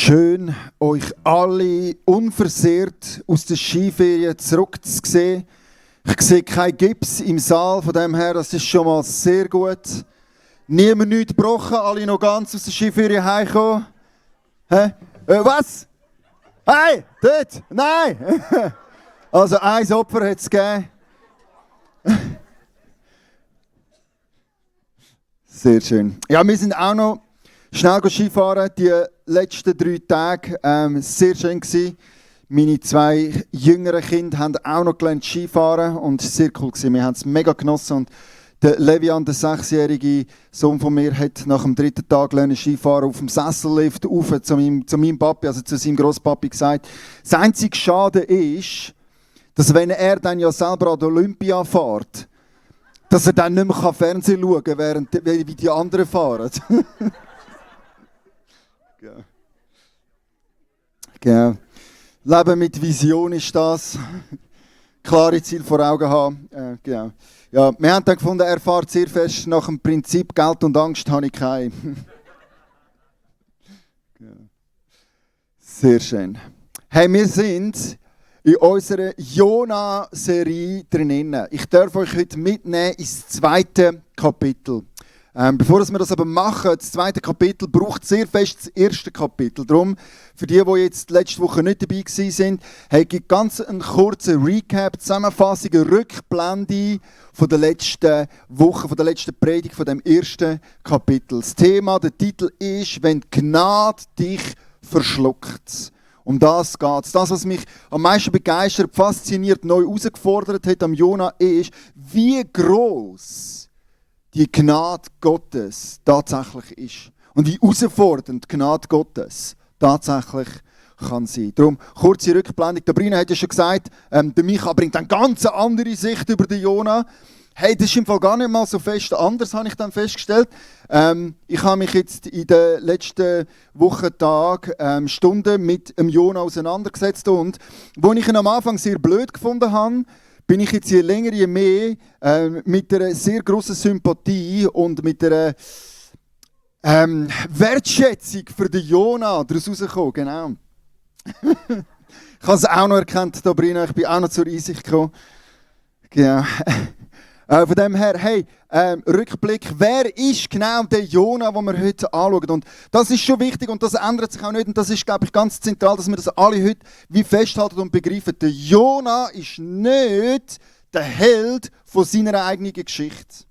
Schön, euch alle unversehrt aus der Skiferie zurückzusehen. Ich sehe keinen Gips im Saal, von dem her, das ist schon mal sehr gut. Niemand nichts gebrochen, alle noch ganz aus der Skiferie heimgekommen. Hä? Was? Hey, dort? Nein! Also ein Opfer hat es gegeben. Sehr schön. Ja, wir sind auch noch schnell Skifahren, die letzten 3 Tage. Sehr schön gewesen. Meine 2 jüngeren Kinder haben auch noch gelernt Skifahren und es war sehr cool gewesen. Wir haben es mega genossen und der Levian, der 6-jährige Sohn von mir, hat nach dem 3. Tag lernen Skifahren auf dem Sessellift rauf zu meinem Papi, also zu seinem Grosspapi gesagt. Das einzige Schade ist, dass wenn er dann ja selber an der Olympia fährt, dass er dann nicht mehr Fernsehen schauen kann, während wie die anderen fahren. Genau. Leben mit Vision ist das. Klare Ziel vor Augen haben. Genau. Ja, wir haben dann gefunden, er fährt sehr fest nach dem Prinzip Geld und Angst habe ich keine. Sehr schön. Hey, wir sind in unserer Jona-Serie drinnen. Ich darf euch heute mitnehmen ins 2. Kapitel. Bevor wir das aber machen, das 2. Kapitel braucht sehr fest das 1. Kapitel. Darum, für die jetzt letzte Woche nicht dabei waren, habe ich ganz einen kurzen Recap, Zusammenfassung, eine Rückblende von der letzten Woche, von der letzten Predigt, von dem 1. Kapitel. Das Thema, der Titel ist «Wenn die Gnade dich verschluckt». Um das geht es. Das, was mich am meisten begeistert, fasziniert, neu herausgefordert hat am Jona, ist, wie gross die Gnade Gottes tatsächlich ist. Und wie herausfordernd die Gnade Gottes tatsächlich kann sein. Darum, kurze Rückblendung. Der Brina hat ja schon gesagt, der Micha bringt eine ganz andere Sicht über den Jona. Hey, das ist im Fall gar nicht mal so fest anders, habe ich dann festgestellt. Ich habe mich jetzt in den letzten Wochentagen Stunden mit dem Jona auseinandergesetzt und wo ich ihn am Anfang sehr blöd gefunden habe, bin ich jetzt je länger, je mehr mit einer sehr grossen Sympathie und mit einer Wertschätzung für den Jona daraus rausgekommen. Genau. Ich habe es auch noch erkannt, Sabrina, ich bin auch noch zur Einsicht gekommen. Genau. Von dem her, hey, Rückblick, wer ist genau der Jona, den wir heute anschauen? Und das ist schon wichtig und das ändert sich auch nicht. Und das ist, glaube ich, ganz zentral, dass wir das alle heute wie festhalten und begreifen. Der Jona ist nicht der Held von seiner eigenen Geschichte.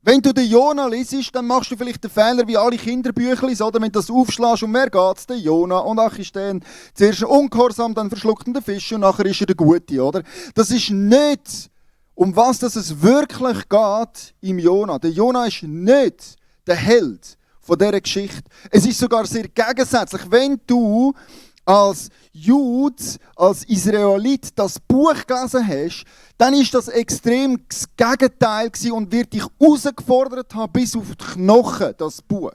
Wenn du den Jona liest, dann machst du vielleicht den Fehler wie alle Kinderbüchlis, oder? Wenn du das aufschlägst, um wer geht es? Der Jona. Und ach ist der zuerst ungehorsam, dann verschluckt er den Fisch und nachher ist er der Gute, oder? Das ist nicht, um was es wirklich geht im Jona. Der Jona ist nicht der Held von dieser Geschichte. Es ist sogar sehr gegensätzlich. Wenn du als Jude, als Israelit das Buch gelesen hast, dann ist das extrem das Gegenteil gewesen und wird dich herausgefordert haben bis auf die Knochen, das Buch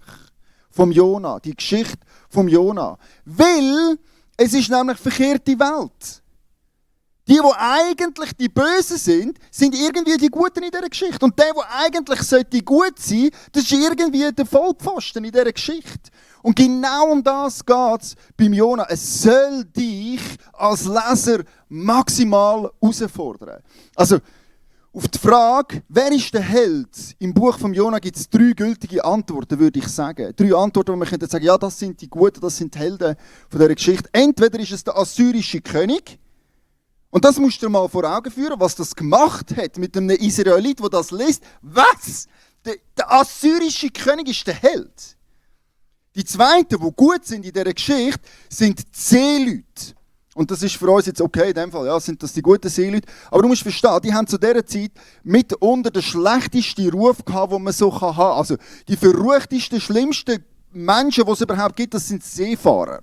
vom Jona, die Geschichte vom Jona. Weil es ist nämlich verkehrte Welt. Die eigentlich die Bösen sind irgendwie die Guten in dieser Geschichte. Und der eigentlich gut sein sollte, das ist irgendwie der Vollpfosten in dieser Geschichte. Und genau um das geht es beim Jona. Es soll dich als Leser maximal herausfordern. Also, auf die Frage, wer ist der Held? Im Buch von Jona gibt es 3 gültige Antworten, würde ich sagen. 3 Antworten, wo man könnte sagen, ja, das sind die Guten, das sind die Helden von dieser Geschichte. Entweder ist es der assyrische König. Und das musst du dir mal vor Augen führen, was das gemacht hat mit einem Israelit, der das liest. Was? Der assyrische König ist der Held. Die zweiten, die gut sind in dieser Geschichte, sind die Seeleute. Und das ist für uns jetzt okay, in dem Fall, ja, sind das die guten Seeleute. Aber du musst verstehen, die haben zu dieser Zeit mitunter den schlechtesten Ruf gehabt, den man so haben kann. Also die verruchtesten, schlimmsten Menschen, die es überhaupt gibt, das sind Seefahrer.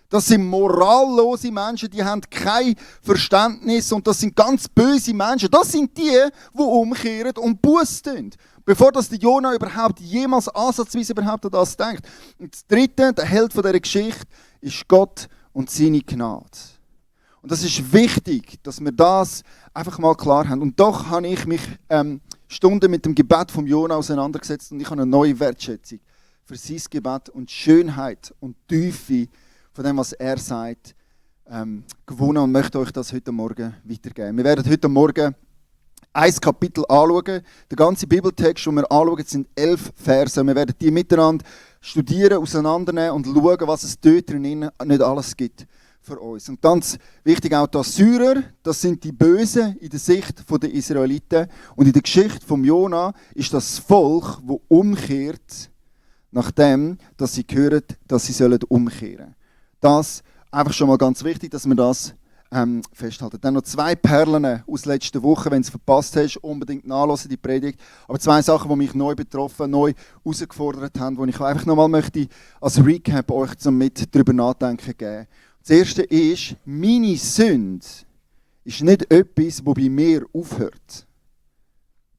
Das sind morallose Menschen, die haben kein Verständnis und das sind ganz böse Menschen. Das sind die umkehren und Buße tun. Bevor das der Jona überhaupt jemals ansatzweise überhaupt an das denkt. Und das Dritte, der Held von dieser Geschichte, ist Gott und seine Gnade. Und das ist wichtig, dass wir das einfach mal klar haben. Und doch habe ich mich Stunden mit dem Gebet vom Jona auseinandergesetzt und ich habe eine neue Wertschätzung für sein Gebet und die Schönheit und die Tiefe von dem, was er sagt, gewonnen und möchte euch das heute Morgen weitergeben. Wir werden heute Morgen ein Kapitel anschauen. Der ganze Bibeltext, den wir anschauen, sind 11 Verse. Wir werden die miteinander studieren, auseinandernehmen und schauen, was es dort drin nicht alles gibt für uns. Und ganz wichtig auch die Assyrer, das sind die Bösen in der Sicht der Israeliten. Und in der Geschichte von Jona ist das Volk, das umkehrt, nachdem dass sie hören, dass sie umkehren sollen. Das einfach schon mal ganz wichtig, dass wir das festhalten. Dann noch 2 Perlen aus letzter Woche, wenn du es verpasst hast, unbedingt nachhören, die Predigt. Aber 2 Sachen, die mich neu betroffen, neu herausgefordert haben, die ich einfach nochmal möchte als Recap euch zum mit drüber nachdenken geben. Das erste ist, meine Sünde ist nicht etwas, das bei mir aufhört.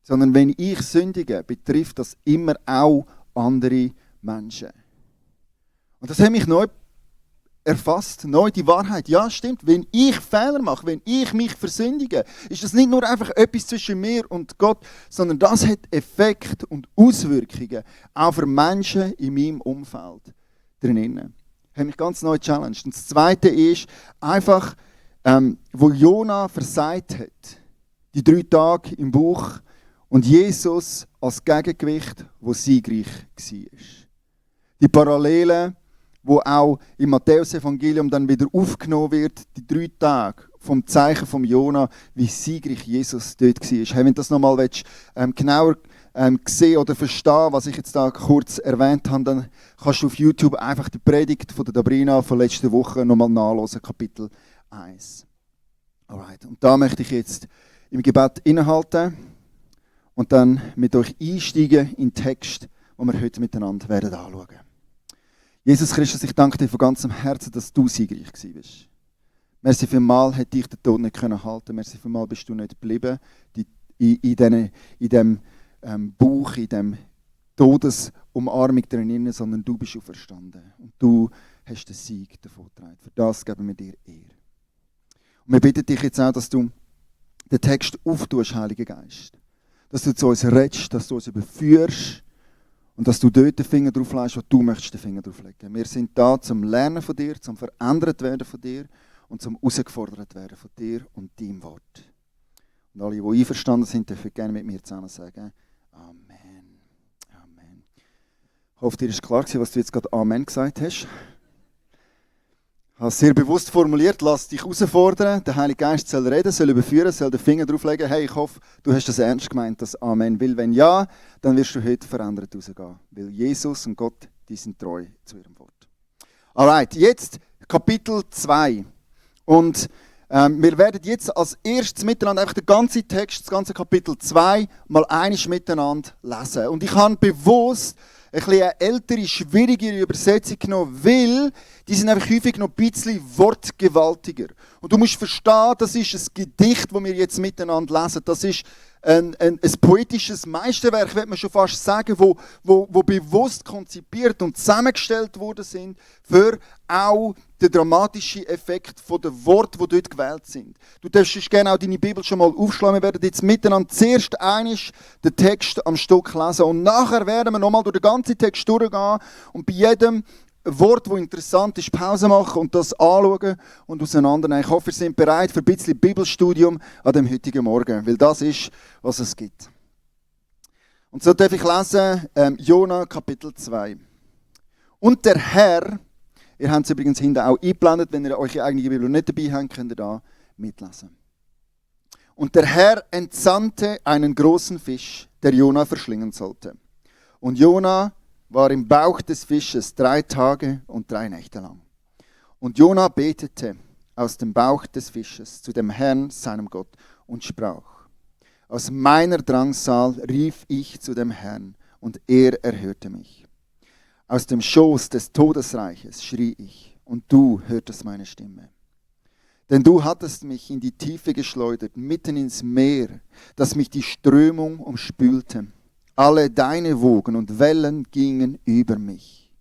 Sondern wenn ich sündige, betrifft das immer auch andere Menschen. Und das hat mich neu erfasst, neu die Wahrheit. Ja, stimmt, wenn ich Fehler mache, wenn ich mich versündige, ist das nicht nur einfach etwas zwischen mir und Gott, sondern das hat Effekt und Auswirkungen auch für Menschen in meinem Umfeld drinnen. Das hat mich ganz neu gechallenged. Und das Zweite ist einfach, wo Jona versagt hat, die 3 Tage im Buch und Jesus als Gegengewicht, wo siegreich war. Die Parallelen, wo auch im Matthäus-Evangelium dann wieder aufgenommen wird, die 3 Tage vom Zeichen von Jona, wie siegreich Jesus dort war. Hey, wenn du das nochmal genauer sehen oder verstehen, was ich jetzt da kurz erwähnt habe, dann kannst du auf YouTube einfach die Predigt von der Dabrina von letzter Woche nochmal nachlesen, Kapitel 1. Alright. Und da möchte ich jetzt im Gebet innehalten und dann mit euch einsteigen in den Text, den wir heute miteinander werden anschauen. Jesus Christus, ich danke dir von ganzem Herzen, dass du siegreich warst. Merci vielmals, hat dich der Tod nicht halten können. Merci vielmals, bist du nicht geblieben in diesem Bauch, in diesem Todesumarmung drinnen, sondern du bist auferstanden. Und du hast den Sieg davongetragen. Für das geben wir dir Ehre. Und wir bitten dich jetzt auch, dass du den Text auftust, Heiliger Geist. Dass du zu uns redest, dass du uns überführst. Und dass du dort den Finger drauf legst, wo du möchtest den Finger drauf legen. Wir sind da zum Lernen von dir, zum verändert werden von dir und zum herausgefordert werden von dir und deinem Wort. Und alle, die einverstanden sind, dürfen gerne mit mir zusammen sagen, Amen. Amen. Ich hoffe, dir ist klar gewesen, was du jetzt gerade Amen gesagt hast. Ich habe es sehr bewusst formuliert, lass dich herausfordern, der Heilige Geist soll reden, soll überführen, soll den Finger drauflegen. Hey, ich hoffe, du hast das ernst gemeint, das Amen will. Wenn ja, dann wirst du heute verändert rausgehen, weil Jesus und Gott, die sind treu zu ihrem Wort. Alright, jetzt Kapitel 2. Und wir werden jetzt als erstes miteinander einfach den ganzen Text, das ganze Kapitel 2, mal einiges miteinander lesen. Und ich habe bewusst eine ältere, schwierigere Übersetzung genommen, weil die sind einfach häufig noch ein bisschen wortgewaltiger. Und du musst verstehen, das ist ein Gedicht, das wir jetzt miteinander lesen. Das ist ein poetisches Meisterwerk, würde man schon fast sagen, wo bewusst konzipiert und zusammengestellt worden sind für auch den dramatischen Effekt der Worte, die dort gewählt sind. Du darfst gerne auch deine Bibel schon mal aufschlagen. Wir werden jetzt miteinander zuerst einig den Text am Stück lesen und nachher werden wir nochmal durch den ganzen Text durchgehen und bei jedem Wort, das interessant ist, Pause machen und das anschauen und auseinandernehmen. Ich hoffe, ihr seid bereit für ein bisschen Bibelstudium an dem heutigen Morgen, weil das ist, was es gibt. Und so darf ich lesen, Jona Kapitel 2. Und der Herr, ihr habt es übrigens hinten auch eingeblendet, wenn ihr eure eigene Bibel nicht dabei habt, könnt ihr da mitlesen. Und der Herr entsandte einen großen Fisch, der Jona verschlingen sollte. Und Jona war im Bauch des Fisches 3 Tage und 3 Nächte lang. Und Jona betete aus dem Bauch des Fisches zu dem Herrn, seinem Gott, und sprach: Aus meiner Drangsal rief ich zu dem Herrn, und er erhörte mich. Aus dem Schoß des Todesreiches schrie ich, und du hörtest meine Stimme. Denn du hattest mich in die Tiefe geschleudert, mitten ins Meer, dass mich die Strömung umspülte. Alle deine Wogen und Wellen gingen über mich.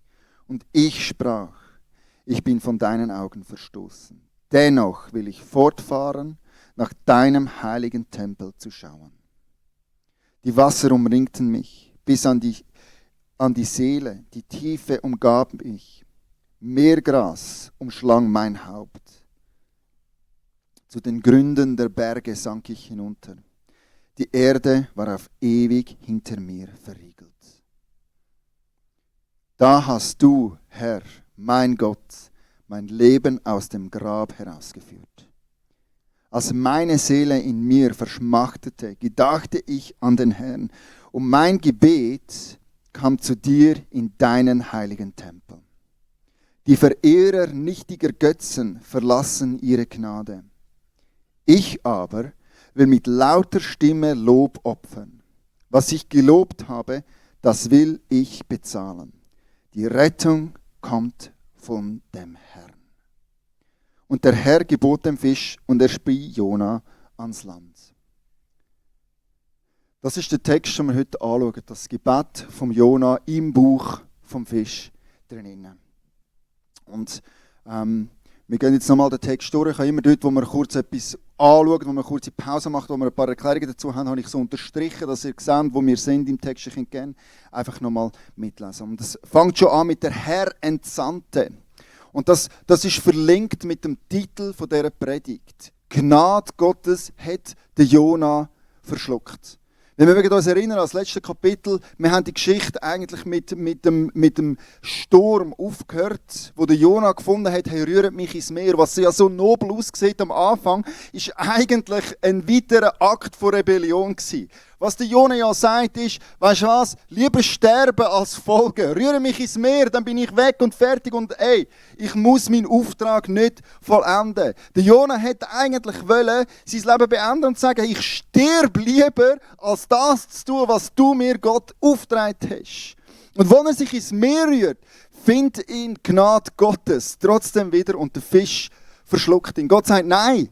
Und ich sprach: Ich bin von deinen Augen verstoßen. Dennoch will ich fortfahren, nach deinem heiligen Tempel zu schauen. Die Wasser umringten mich bis an die Seele, die Tiefe umgab mich. Meergras umschlang mein Haupt. Zu den Gründen der Berge sank ich hinunter. Die Erde war auf ewig hinter mir verriegelt. Da hast du, Herr, mein Gott, mein Leben aus dem Grab herausgeführt. Als meine Seele in mir verschmachtete, gedachte ich an den Herrn, und mein Gebet kam zu dir in deinen heiligen Tempel. Die Verehrer nichtiger Götzen verlassen ihre Gnade. Ich aber will mit lauter Stimme Lob opfern. Was ich gelobt habe, das will ich bezahlen. Die Rettung kommt von dem Herrn. Und der Herr gebot dem Fisch und er spie Jona ans Land. Das ist der Text, den wir heute anschauen. Das Gebet vom Jona im Bauch vom Fisch drinnen. Und wir gehen jetzt nochmal den Text durch. Ich habe immer dort, wo wir kurz etwas anschauen, wo wir eine kurze Pause machen, wo wir ein paar Erklärungen dazu haben, habe ich so unterstrichen, dass ihr seht, wo wir sind im Text. Ich könnt gerne einfach nochmal mitlesen. Und das fängt schon an mit der Herr Entsandte. Und das ist verlinkt mit dem Titel von dieser Predigt. Gnade Gottes hat den Jona verschluckt. Wenn wir uns erinnern, als letztes Kapitel, wir haben die Geschichte eigentlich mit dem Sturm aufgehört, wo der Jona gefunden hat, hey, rührt mich ins Meer. Was ja so nobel aussieht am Anfang, ist eigentlich ein weiterer Akt von Rebellion gewesen. Was der Jona ja sagt, ist, weisst du was, lieber sterben als folgen. Rühre mich ins Meer, dann bin ich weg und fertig und ey, ich muss meinen Auftrag nicht vollenden. Der Jona hätte eigentlich wollen, sein Leben beenden und sagen, ich sterbe lieber, als das zu tun, was du mir Gott aufgetragen hast. Und wenn er sich ins Meer rührt, findet ihn Gnade Gottes trotzdem wieder und der Fisch verschluckt ihn. Gott sagt, nein.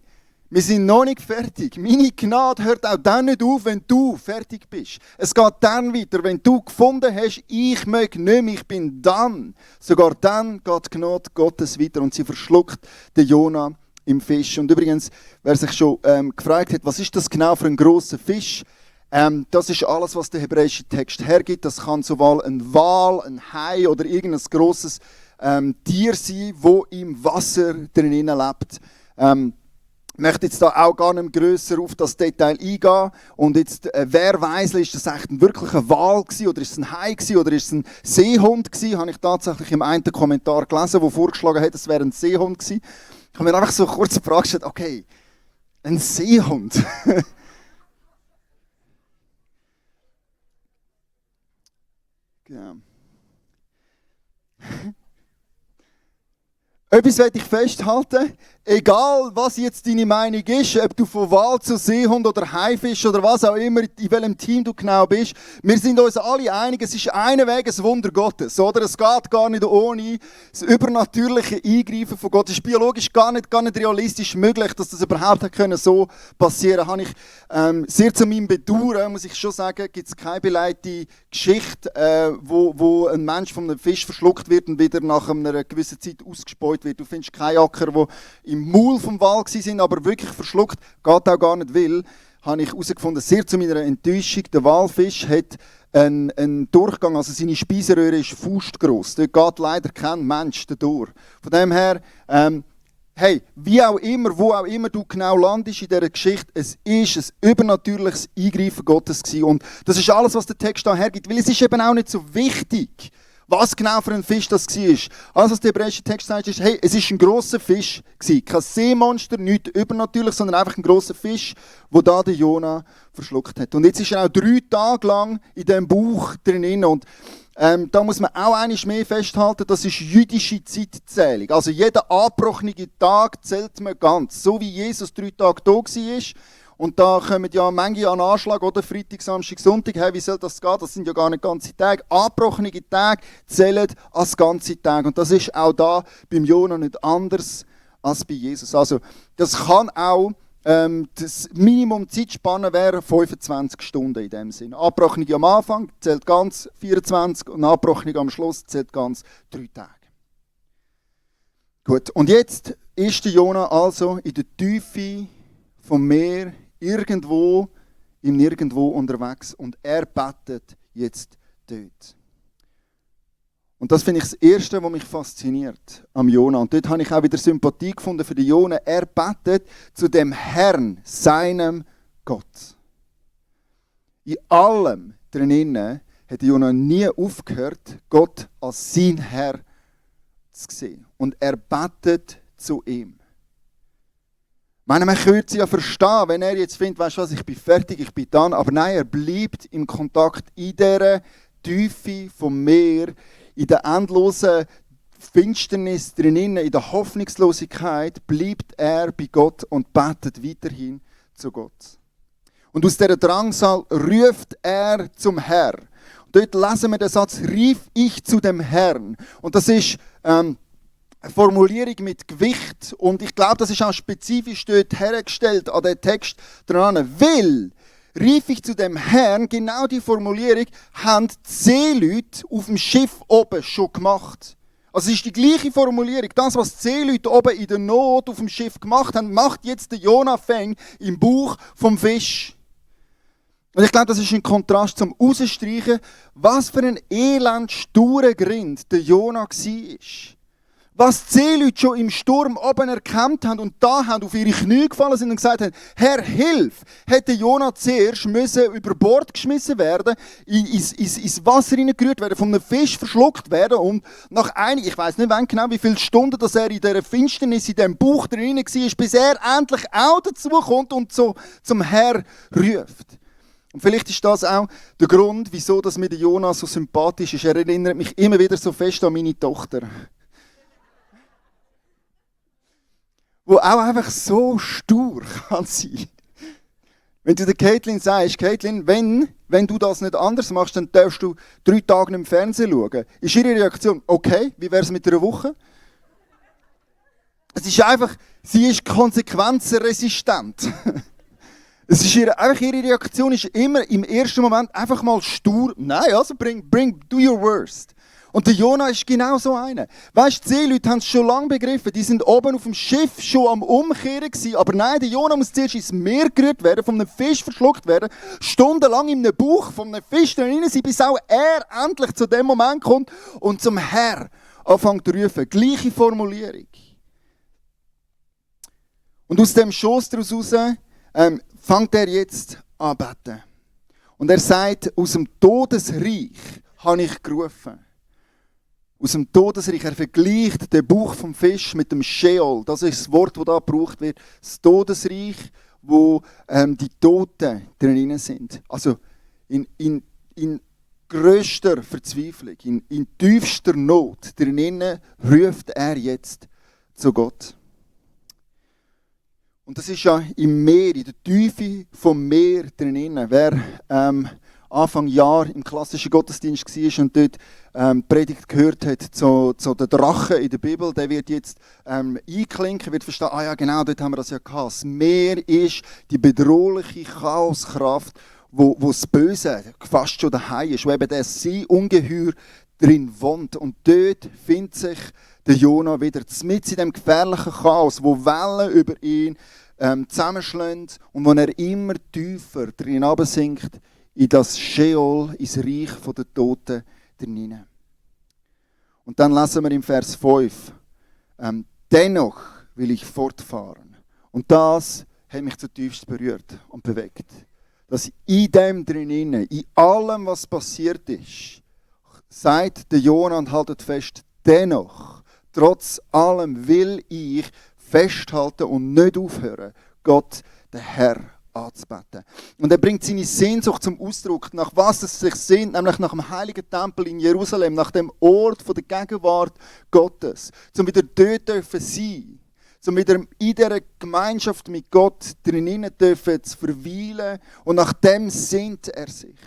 Wir sind noch nicht fertig. Meine Gnade hört auch dann nicht auf, wenn du fertig bist. Es geht dann weiter, wenn du gefunden hast, ich möchte nicht mehr, ich bin dann. Sogar dann geht die Gnade Gottes weiter und sie verschluckt den Jona im Fisch. Und übrigens, wer sich schon gefragt hat, was ist das genau für ein grosser Fisch? Das ist alles, was der hebräische Text hergibt. Das kann sowohl ein Wal, ein Hai oder irgendein grosses Tier sein, das im Wasser drinnen lebt. Ich möchte jetzt da auch gar nicht grösser auf das Detail eingehen. Und jetzt, wer weiss, ist das echt wirklich ein Wal gewesen, oder ist es ein Hai gewesen, oder ist es ein Seehund gewesen? Habe ich tatsächlich im einen Kommentar gelesen, der vorgeschlagen hat, es wäre ein Seehund gewesen. Ich habe mir einfach so kurz die Frage gestellt, okay, ein Seehund? Genau. Etwas möchte ich festhalten, egal was jetzt deine Meinung ist, ob du von Wal zu Seehund oder Haifisch oder was auch immer, in welchem Team du genau bist, wir sind uns alle einig, es ist ein Weg, ein Wunder Gottes, oder? Es geht gar nicht ohne das übernatürliche Eingreifen von Gott. Es ist biologisch gar nicht realistisch möglich, dass das überhaupt so passieren konnte. Habe ich sehr zu meinem Bedauern, muss ich schon sagen, gibt es keine belegte Geschichte, wo ein Mensch von einem Fisch verschluckt wird und wieder nach einer gewissen Zeit ausgespäut wird. Du findest keinen Acker, wo im Maul vom Wal waren, aber wirklich verschluckt, geht auch gar nicht will, habe ich herausgefunden, sehr zu meiner Enttäuschung, der Walfisch hat einen Durchgang, also seine Speiseröhre ist faustgross. Dort geht leider kein Mensch durch. Von dem her, hey, wie auch immer, wo auch immer du genau landest in dieser Geschichte, es ist ein übernatürliches Eingreifen Gottes gewesen. Und das ist alles, was der Text da hergibt, weil es ist eben auch nicht so wichtig, was genau für ein Fisch das war. Alles, was der hebräische Text sagt, ist, hey, es war ein grosser Fisch. Kein Seemonster, nichts übernatürlich, sondern einfach ein grosser Fisch, der da den Jona verschluckt hat. Und jetzt ist er auch 3 Tage lang in diesem Bauch drin. Und da muss man auch einmal mehr festhalten, das ist jüdische Zeitzählung. Also jeder angebrochene Tag zählt man ganz. So wie Jesus 3 Tage da war. Und da kommen ja manche an Anschlag, oder? Freitag, Samstag, Sonntag. Hey, wie soll das gehen? Das sind ja gar nicht ganze Tage. Angebrochene Tage zählen als ganze Tage. Und das ist auch da beim Jona nicht anders als bei Jesus. Also, das kann auch das Minimum Zeitspanne wäre 25 Stunden in dem Sinne. Angebrochene am Anfang zählt ganz 24 und Angebrochene am Schluss zählt ganz 3 Tage. Gut, und jetzt ist der Jona also in der Tiefe vom Meer irgendwo im Nirgendwo unterwegs und er betet jetzt dort. Und das finde ich das Erste, was mich fasziniert am Jona. Und dort habe ich auch wieder Sympathie gefunden für den Jona. Er betet zu dem Herrn, seinem Gott. In allem drinnen hat Jona nie aufgehört, Gott als sein Herr zu sehen. Und er betet zu ihm. Ich meine, man könnte es ja verstehen, wenn er jetzt findet, weißt du was, ich bin fertig, ich bin dann. Aber nein, er bleibt im Kontakt in dieser Tiefe vom Meer, in der endlosen Finsternis drinnen, in der Hoffnungslosigkeit, bleibt er bei Gott und betet weiterhin zu Gott. Und aus dieser Drangsal ruft er zum Herr. Und dort lesen wir den Satz, rief ich zu dem Herrn. Und das ist eine Formulierung mit Gewicht. Und ich glaube, das ist auch spezifisch dort hergestellt an den Text dran. Weil rief ich zu dem Herrn, genau die Formulierung haben die Seeleute auf dem Schiff oben schon gemacht. Also es ist die gleiche Formulierung. Das, was die Seeleute oben in der Not auf dem Schiff gemacht haben, macht jetzt der Jona Feng im Bauch vom Fisch. Und ich glaube, das ist ein Kontrast zum Rausstreichen, was für ein elend sturer Grind der Jona war. Was die Seeleute schon im Sturm oben erkannt haben und da haben, auf ihre Knie gefallen sind und gesagt haben, Herr, hilf! Hätte Jona zuerst müssen über Bord geschmissen werden, ins Wasser hineingerührt werden, von einem Fisch verschluckt werden und nach ich weiß nicht wann genau, wie viele Stunden dass er in dieser Finsternis, in diesem Bauch drin war, bis er endlich auch dazu kommt und so zum Herr ruft. Und vielleicht ist das auch der Grund, wieso dass mir der Jona so sympathisch ist. Er erinnert mich immer wieder so fest an meine Tochter. Wo auch einfach so stur kann sein. Wenn du der Caitlin sagst, Caitlin, wenn du das nicht anders machst, dann darfst du 3 Tage nicht im Fernsehen schauen. Ist ihre Reaktion, okay, wie wäre es mit einer Woche? Es ist einfach, sie ist konsequenzresistent. Es ist ihre Reaktion ist immer im ersten Moment einfach mal stur. Nein, also do your worst. Und der Jona ist genau so einer. Weißt du, die Seeleute haben es schon lange begriffen. Die sind oben auf dem Schiff schon am Umkehren gewesen. Aber nein, der Jona muss zuerst ins Meer gerührt werden, von einem Fisch verschluckt werden, stundenlang in einem Bauch von einem Fisch drin sein, bis auch er endlich zu dem Moment kommt und zum Herr anfängt zu rufen. Gleiche Formulierung. Und aus dem Schoss daraus fängt er jetzt an zu beten. Und er sagt, aus dem Todesreich habe ich gerufen. Aus dem Todesreich. Er vergleicht den Bauch vom Fisch mit dem Sheol. Das ist das Wort, das da gebraucht wird. Das Todesreich, wo die Toten drin sind. Also in grösster Verzweiflung, in tiefster Not drinnen ruft er jetzt zu Gott. Und das ist ja im Meer, in der Tiefe vom Meer drinnen. Wer Anfang Jahr im klassischen Gottesdienst war und dort Predigt gehört hat zu den Drachen in der Bibel, der wird jetzt einklinken, wird verstehen, ah ja genau, dort haben wir das ja gehabt. Das Meer ist die bedrohliche Chaoskraft, wo das Böse fast schon daheim ist, wo eben der Seeungeheuer drin wohnt. Und dort findet sich der Jona wieder mitten in dem gefährlichen Chaos, wo Wellen über ihn zusammenschlagen und wo er immer tiefer drin absinkt in das Sheol, ins Reich der Toten hinein. Und dann lesen wir im Vers 5, dennoch will ich fortfahren. Und das hat mich zutiefst berührt und bewegt. Dass in dem drinnen, in allem, was passiert ist, sagt der Jona und haltet fest, dennoch, trotz allem will ich festhalten und nicht aufhören, Gott, der Herr, anzubeten. Und er bringt seine Sehnsucht zum Ausdruck, nach was es sich sehnt, nämlich nach dem heiligen Tempel in Jerusalem, nach dem Ort von der Gegenwart Gottes, zum wieder dort dürfen sein, zum wieder in dieser Gemeinschaft mit Gott drinnen dürfen zu verweilen und nach dem sehnt er sich.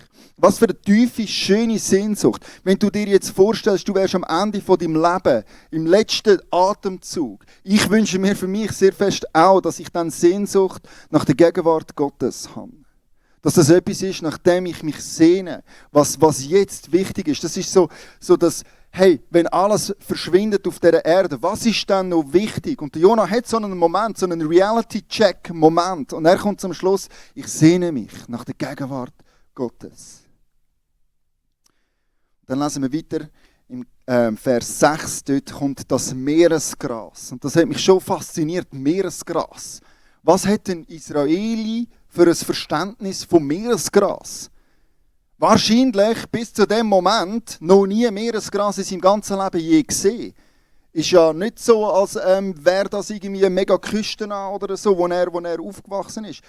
Was für eine tiefe, schöne Sehnsucht. Wenn du dir jetzt vorstellst, du wärst am Ende von deinem Leben, im letzten Atemzug. Ich wünsche mir für mich sehr fest auch, dass ich dann Sehnsucht nach der Gegenwart Gottes habe. Dass das etwas ist, nach dem ich mich sehne, was jetzt wichtig ist. Das ist so dass, hey, wenn alles verschwindet auf dieser Erde, was ist dann noch wichtig? Und der Jona hat so einen Moment, so einen Reality-Check-Moment. Und er kommt zum Schluss, ich sehne mich nach der Gegenwart Gottes. Dann lesen wir weiter im Vers 6, dort kommt das Meeresgras. Und das hat mich schon fasziniert, Meeresgras. Was hat ein Israeli für ein Verständnis vom Meeresgras? Wahrscheinlich bis zu dem Moment noch nie Meeresgras in seinem ganzen Leben je gesehen. Ist ja nicht so, als wäre das irgendwie mega küstennah oder so, wo er aufgewachsen ist.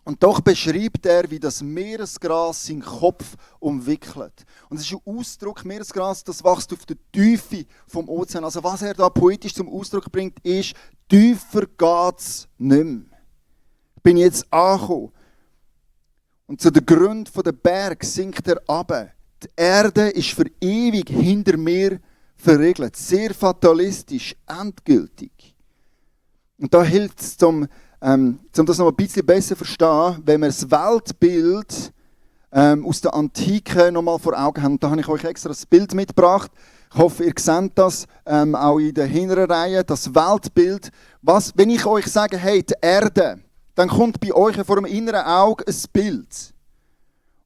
Und doch beschreibt er, wie das Meeresgras seinen Kopf umwickelt. Und es ist ein Ausdruck, Meeresgras, das wächst auf der Tiefe vom Ozean. Also was er da poetisch zum Ausdruck bringt, ist, tiefer geht es nicht mehr. Ich bin jetzt angekommen. Und zu den Gründen der Berg sinkt er runter. Die Erde ist für ewig hinter mir verriegelt. Sehr fatalistisch, endgültig. Und da hilft es, um das noch ein bisschen besser zu verstehen, wenn wir das Weltbild aus der Antike noch mal vor Augen haben. Und da habe ich euch extra das Bild mitgebracht. Ich hoffe, ihr seht das auch in der hinteren Reihe. Das Weltbild. Wenn ich euch sage, hey, die Erde, dann kommt bei euch vor dem inneren Auge ein Bild.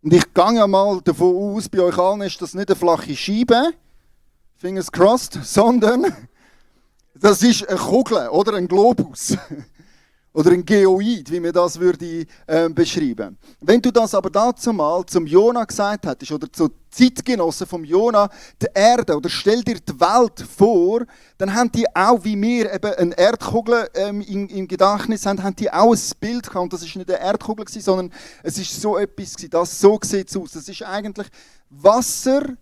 Und ich gehe ja mal davon aus, bei euch allen ist das nicht eine flache Scheibe, fingers crossed, sondern das ist eine Kugel oder ein Globus. Oder ein Geoid, wie man das würde beschreiben. Wenn du das aber dazu mal zum Jona gesagt hättest, oder zu Zeitgenossen vom Jona, die Erde, oder stell dir die Welt vor, dann haben die auch, wie wir eben eine Erdkugel im Gedächtnis haben die auch ein Bild gehabt. Und das war nicht eine Erdkugel, sondern es ist so etwas, so sieht es aus. Das ist eigentlich Wasser,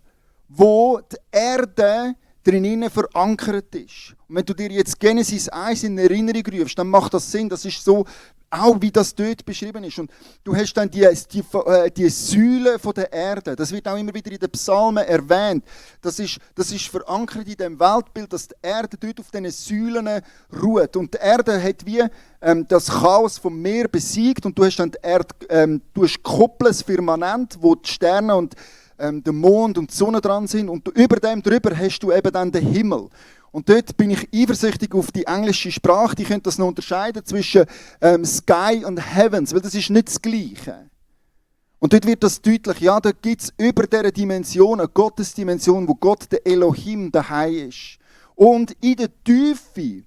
wo die Erde drinnen verankert ist. Und wenn du dir jetzt Genesis 1 in Erinnerung rufst, dann macht das Sinn. Das ist so, auch wie das dort beschrieben ist. Und du hast dann die Säule von der Erde. Das wird auch immer wieder in den Psalmen erwähnt. Das ist verankert in dem Weltbild, dass die Erde dort auf diesen Säulen ruht. Und die Erde hat wie das Chaos vom Meer besiegt. Und du hast dann die Erde, du hast gekoppelt, das Firmament, wo die Sterne und der Mond und die Sonne dran sind und über dem drüber hast du eben dann den Himmel. Und dort bin ich eifersüchtig auf die englische Sprache, die können das noch unterscheiden zwischen Sky und Heavens, weil das ist nicht das Gleiche. Und dort wird das deutlich, ja, da gibt es über dieser Dimension eine Gottesdimension, wo Gott der Elohim daheim ist. Und in der Tiefe,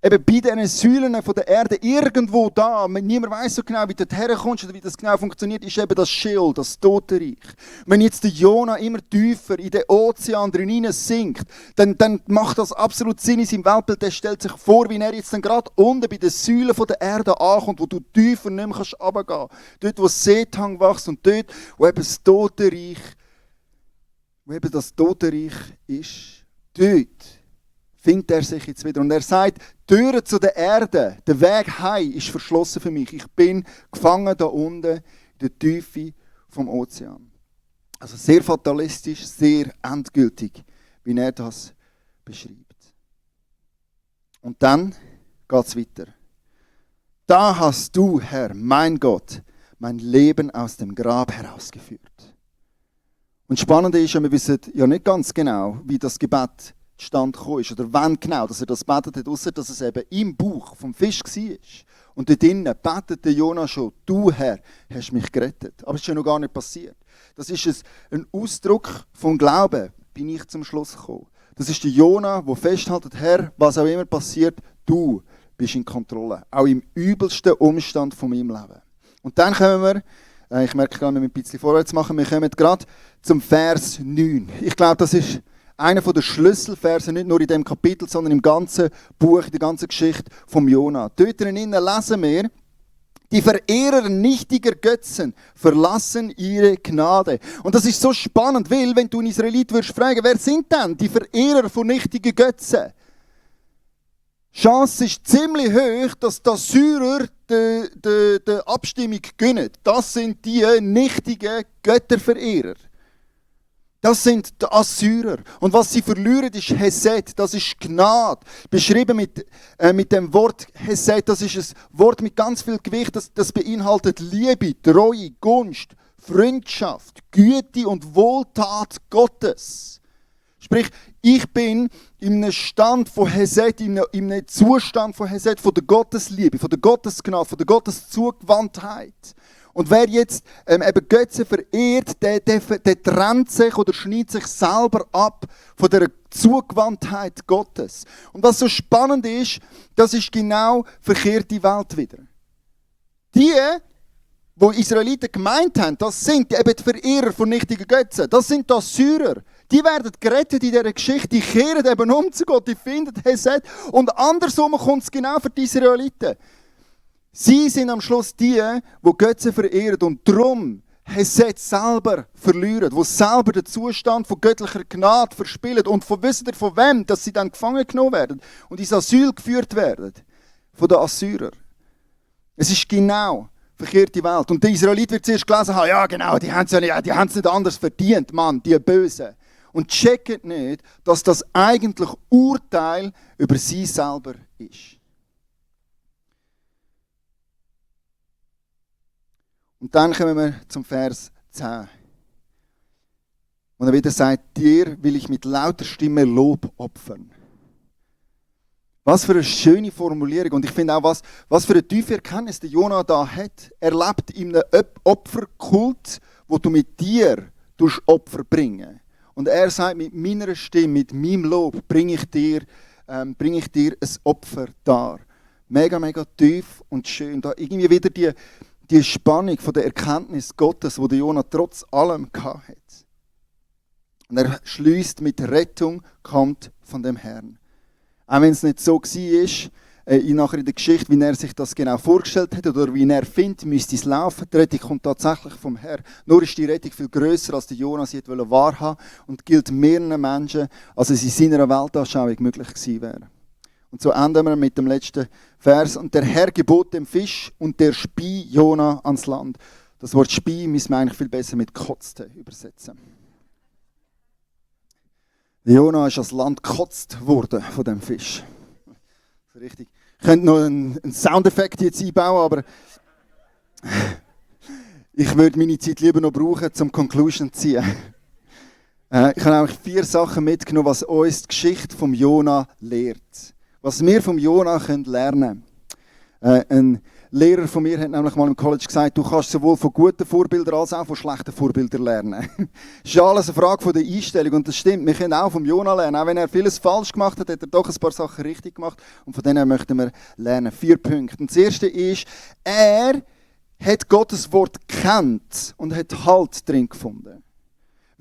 eben bei diesen Säulen von der Erde, irgendwo da, niemand weiss so genau, wie du dorthin kommst oder wie das genau funktioniert, ist eben das Sheol, das Totenreich. Wenn jetzt der Jona immer tiefer in den Ozean drin sinkt, dann macht das absolut Sinn in seinem Weltbild. Der stellt sich vor, wie er jetzt dann gerade unten bei den Säulen von der Erde ankommt, wo du tiefer nicht mehr runtergehen kannst. Dort, wo das Seetang wächst und dort, wo eben das Totenreich ist, dort findet er sich jetzt wieder. Und er sagt, die Türe zu der Erde, der Weg heim ist verschlossen für mich. Ich bin gefangen da unten in der Tiefe vom Ozean. Also sehr fatalistisch, sehr endgültig, wie er das beschreibt. Und dann geht es weiter. Da hast du, Herr, mein Gott, mein Leben aus dem Grab herausgeführt. Und spannend ist ja, wir wissen ja nicht ganz genau, wie das Gebet Stand gekommen ist, oder wann genau, dass er das betet hat, ausser dass es eben im Bauch vom Fisch war. Und dort drinnen betet der Jona schon, du Herr, hast mich gerettet. Aber es ist ja noch gar nicht passiert. Das ist ein Ausdruck vom Glauben, bin ich zum Schluss gekommen. Das ist der Jona, der festhält, Herr, was auch immer passiert, du bist in Kontrolle. Auch im übelsten Umstand von meinem Leben. Und dann kommen wir, ich merke gerade, wir müssen ein bisschen vorwärts machen, wir kommen gerade zum Vers 9. Ich glaube, das ist einer der Schlüsselverse, nicht nur in diesem Kapitel, sondern im ganzen Buch, in der ganzen Geschichte vom Jona. Dort drinnen lesen wir, die Verehrer nichtiger Götzen verlassen ihre Gnade. Und das ist so spannend, weil, wenn du einen Israelit würdest fragen, wer sind denn die Verehrer von nichtigen Götzen? Die Chance ist ziemlich hoch, dass die Assyrer die Abstimmung gewinnen. Das sind die nichtigen Götterverehrer. Das sind die Assyrer. Und was sie verlieren, ist Hesed, das ist Gnade. Beschrieben mit dem Wort Hesed, das ist ein Wort mit ganz viel Gewicht, das beinhaltet Liebe, Treue, Gunst, Freundschaft, Güte und Wohltat Gottes. Sprich, ich bin in einem Stand von Hesed, in einem Zustand von Hesed, von der Gottesliebe, von der Gottesgnade, von der Gotteszugewandtheit. Und wer jetzt eben Götze verehrt, der trennt sich oder schneidet sich selber ab von der Zugewandtheit Gottes. Und was so spannend ist, das ist genau verkehrte Welt wieder. Die Israeliten gemeint haben, das sind eben die Verehrer von nichtigen Götzen. Das sind die Assyrer. Die werden gerettet in dieser Geschichte. Die kehren eben um zu Gott, die finden Hesed. Und andersrum kommt es genau für die Israeliten. Sie sind am Schluss die Götzen verehren und darum Hesed selber verlieren, die selber den Zustand von göttlicher Gnade verspielen und wisst ihr von wem, dass sie dann gefangen genommen werden und ins Asyl geführt werden von den Assyrern. Es ist genau verkehrte Welt. Und der Israelit wird zuerst gelesen haben, ja genau, die haben es nicht anders verdient, Mann, die Bösen. Und checken nicht, dass das eigentlich Urteil über sie selber ist. Und dann kommen wir zum Vers 10. Und er wieder sagt, dir will ich mit lauter Stimme Lob opfern. Was für eine schöne Formulierung. Und ich finde auch, was für eine tiefe Erkenntnis der Jona da hat. Er lebt in einem Opferkult, wo du mit dir Opfer bringen. Und er sagt, mit meiner Stimme, mit meinem Lob bringe ich dir ein Opfer dar. Mega, mega tief und schön. Da irgendwie wieder die Spannung von der Erkenntnis Gottes, die Jona trotz allem hatte. Und er schließt mit Rettung kommt von dem Herrn. Auch wenn es nicht so war, nachher in der Geschichte, wie er sich das genau vorgestellt hat oder wie er findet, müsste es laufen. Die Rettung kommt tatsächlich vom Herrn. Nur ist die Rettung viel grösser, als die Jona sie wahrhaben und gilt mehreren Menschen, als es in seiner Weltanschauung möglich gewesen wäre. Und so enden wir mit dem letzten Vers. Und der Herr gebot dem Fisch und der spie Jona ans Land. Das Wort spie müssen wir eigentlich viel besser mit kotzte übersetzen. Jona ist ans Land gekotzt worden von dem Fisch. Richtig. Ich könnte noch einen Soundeffekt jetzt einbauen, aber ich würde meine Zeit lieber noch brauchen, zum Conclusion zu ziehen. Ich habe nämlich 4 Sachen mitgenommen, was uns die Geschichte vom Jona lehrt. Was wir vom Jona lernen können. Ein Lehrer von mir hat nämlich mal im College gesagt, du kannst sowohl von guten Vorbildern als auch von schlechten Vorbildern lernen. Das ist ja alles eine Frage von der Einstellung und das stimmt. Wir können auch vom Jona lernen. Auch wenn er vieles falsch gemacht hat, hat er doch ein paar Sachen richtig gemacht und von denen möchten wir lernen. 4 Punkte. Und das erste ist, er hat Gottes Wort gekannt und hat Halt drin gefunden.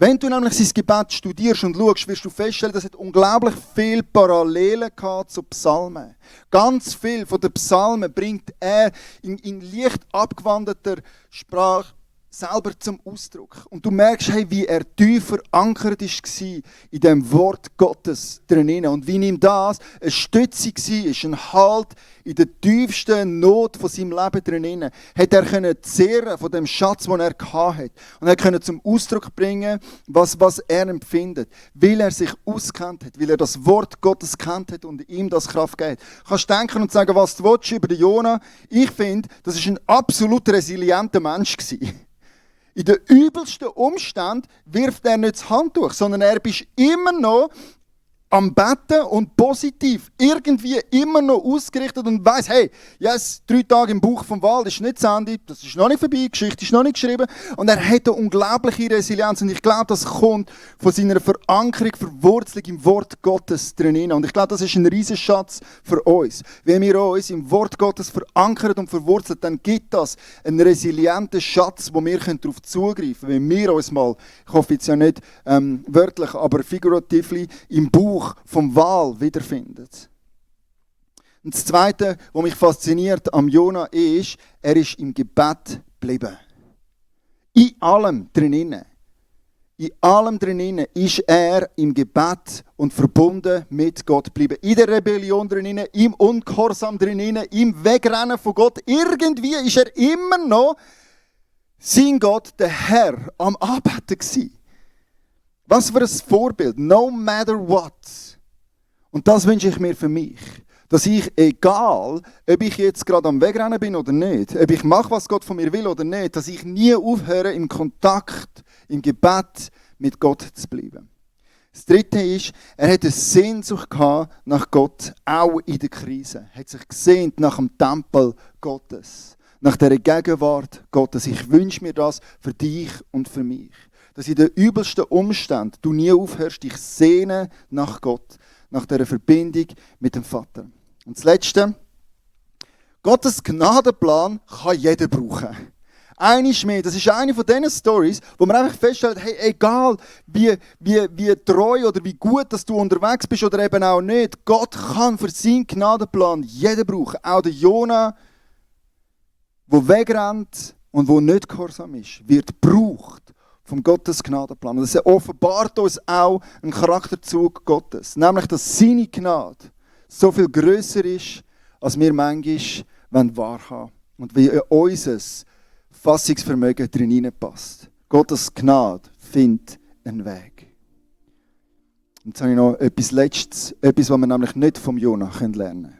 Wenn du nämlich sein Gebet studierst und schaust, wirst du feststellen, dass es unglaublich viele Parallelen zu Psalmen. Ganz viel von den Psalmen bringt er in leicht abgewandelter Sprache selber zum Ausdruck. Und du merkst, hey, wie er tief verankert war in dem Wort Gottes drinnen. Und wie ihm das eine Stütze war, ein Halt in der tiefsten Not von seinem Leben drinnen. Hat er können zehren von dem Schatz, den er hatte. Und er konnte zum Ausdruck bringen, was er empfindet. Weil er sich auskennt hat, weil er das Wort Gottes kennt hat und ihm das Kraft gibt. Du kannst denken und sagen, was du willst über den Jona. Ich finde, das war ein absolut resilienter Mensch. In den übelsten Umständen wirft er nicht das Handtuch, sondern er ist immer noch am Betten und positiv, irgendwie immer noch ausgerichtet und weiss, hey, yes, 3 Tage im Bauch vom Wal ist nicht das Ende, das ist noch nicht vorbei, die Geschichte ist noch nicht geschrieben. Und er hat eine unglaubliche Resilienz und ich glaube, das kommt von seiner Verankerung, Verwurzelung im Wort Gottes drin. Und ich glaube, das ist ein riesen Schatz für uns. Wenn wir uns im Wort Gottes verankern und verwurzelt, dann gibt das einen resilienten Schatz, wo wir darauf zugreifen können. Wenn wir uns mal, ich hoffe jetzt ja nicht wörtlich, aber figurativ im Bauch vom Wal wiederfindet. Und das Zweite, was mich fasziniert am Jona ist, er ist im Gebet geblieben. In allem drinnen. In allem drinnen ist er im Gebet und verbunden mit Gott geblieben. In der Rebellion drinnen, im Ungehorsam drinnen, im Wegrennen von Gott. Irgendwie ist er immer noch sein Gott, der Herr, am Arbeiten gewesen. Was für ein Vorbild, no matter what. Und das wünsche ich mir für mich. Dass ich, egal, ob ich jetzt gerade am Wegrennen bin oder nicht, ob ich mache, was Gott von mir will oder nicht, dass ich nie aufhöre, im Kontakt, im Gebet mit Gott zu bleiben. Das Dritte ist, er hatte eine Sehnsucht nach Gott, auch in der Krise. Er hat sich gesehnt nach dem Tempel Gottes. nach dieser Gegenwart Gottes. Ich wünsche mir das für dich und für mich. Dass in den übelsten Umständen du nie aufhörst, dich sehnen nach Gott, nach dieser Verbindung mit dem Vater. Und das Letzte, Gottes Gnadenplan kann jeder brauchen. Eines mehr, das ist eine von diesen Stories, wo man einfach feststellt, hey, egal wie treu oder wie gut dass du unterwegs bist oder eben auch nicht, Gott kann für seinen Gnadenplan jeden brauchen. Auch der Jona, der wegrennt und der nicht gehorsam ist, wird gebraucht vom Gottes Gnadenplan. Und das offenbart uns auch einen Charakterzug Gottes, nämlich, dass seine Gnade so viel grösser ist, als wir manchmal wahrhaben wollen. Und wie unser Fassungsvermögen drin hineinpasst. Gottes Gnade findet einen Weg. Und jetzt habe ich noch etwas Letztes, etwas, was wir nämlich nicht vom Jona lernen können.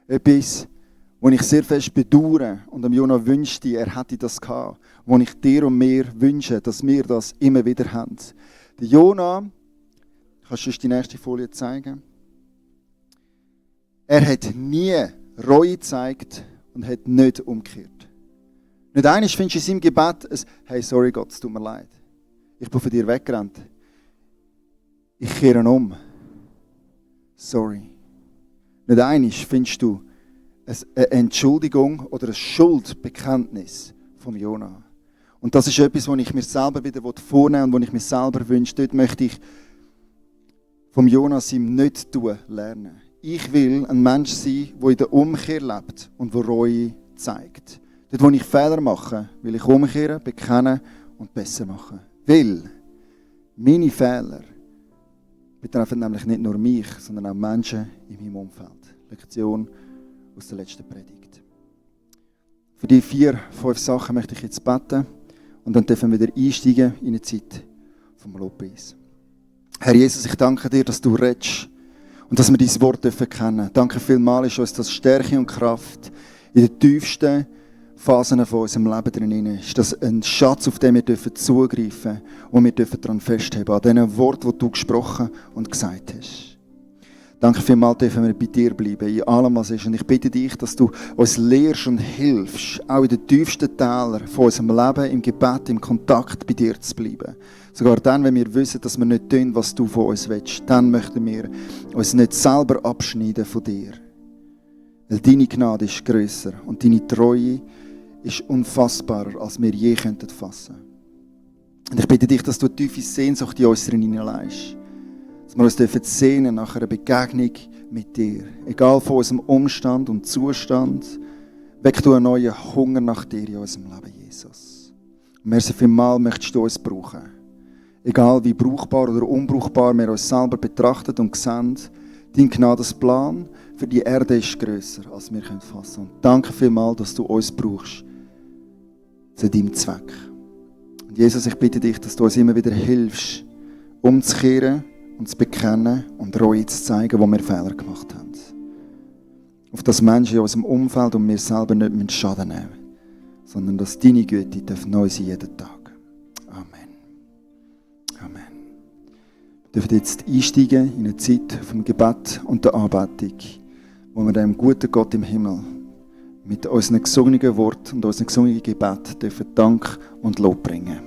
Etwas, was ich sehr fest bedauere und dem Jona wünschte, er hätte das gehabt. Was ich dir und mir wünsche, dass wir das immer wieder haben. Der Jona, kannst du uns die nächste Folie zeigen? Er hat nie Reue gezeigt und hat nicht umgekehrt. Nicht einmal findest du in seinem Gebet ein «Hey, sorry Gott, es tut mir leid. Ich bin von dir weggerannt. Ich kehre um. Sorry.» Nicht einmal findest du eine Entschuldigung oder ein Schuldbekenntnis vom Jona. Und das ist etwas, was ich mir selber wieder vornehmen und was ich mir selber wünsche. Dort möchte ich vom Jona ihm nicht lernen. Ich will ein Mensch sein, der in der Umkehr lebt und der Reue zeigt. Dort, wo ich Fehler mache, will ich umkehren, bekennen und besser machen. Weil meine Fehler betreffen nämlich nicht nur mich, sondern auch Menschen in meinem Umfeld. Lektion aus der letzten Predigt. Für die 4-5 Sachen möchte ich jetzt beten und dann dürfen wir wieder einsteigen in eine Zeit vom Lobpreis. Herr Jesus, ich danke dir, dass du redest und dass wir dein Wort kennen dürfen. Danke vielmals, ist uns das Stärke und Kraft in den tiefsten Phasen von unserem Leben drin ist. Das ein Schatz, auf den wir zugreifen dürfen und wir dürfen daran festhalten, an diesen Worten, die du gesprochen und gesagt hast. Danke vielmals, dürfen wir bei dir bleiben, in allem, was ist. Und ich bitte dich, dass du uns lehrst und hilfst, auch in den tiefsten Tälern von unserem Leben, im Gebet, im Kontakt bei dir zu bleiben. Sogar dann, wenn wir wissen, dass wir nicht tun, was du von uns willst, dann möchten wir uns nicht selber abschneiden von dir. Weil deine Gnade ist grösser und deine Treue ist unfassbarer, als wir je fassen könnten. Und ich bitte dich, dass du eine tiefe Sehnsucht in uns hineinlegst. Dass wir uns sehnen nach einer Begegnung mit dir. Egal von unserem Umstand und Zustand, weck du einen neuen Hunger nach dir in unserem Leben, Jesus. Und merci vielmals möchtest du uns brauchen. Egal wie brauchbar oder unbrauchbar wir uns selber betrachten und sehen, dein Gnadesplan für die Erde ist grösser, als wir fassen können. Und danke vielmals, dass du uns brauchst zu deinem Zweck. Und Jesus, ich bitte dich, dass du uns immer wieder hilfst, umzukehren und zu bekennen und Reue zu zeigen, wo wir Fehler gemacht haben. Auf das Menschen in unserem Umfeld und wir selber nicht Schaden nehmen müssen, sondern dass deine Güte neu sein jeden Tag. Amen. Amen. Wir dürfen jetzt einsteigen in eine Zeit vom Gebet und der Anbetung, wo wir dem guten Gott im Himmel mit unseren gesungenen Worten und unseren gesungenen Gebet dürfen Dank und Lob bringen.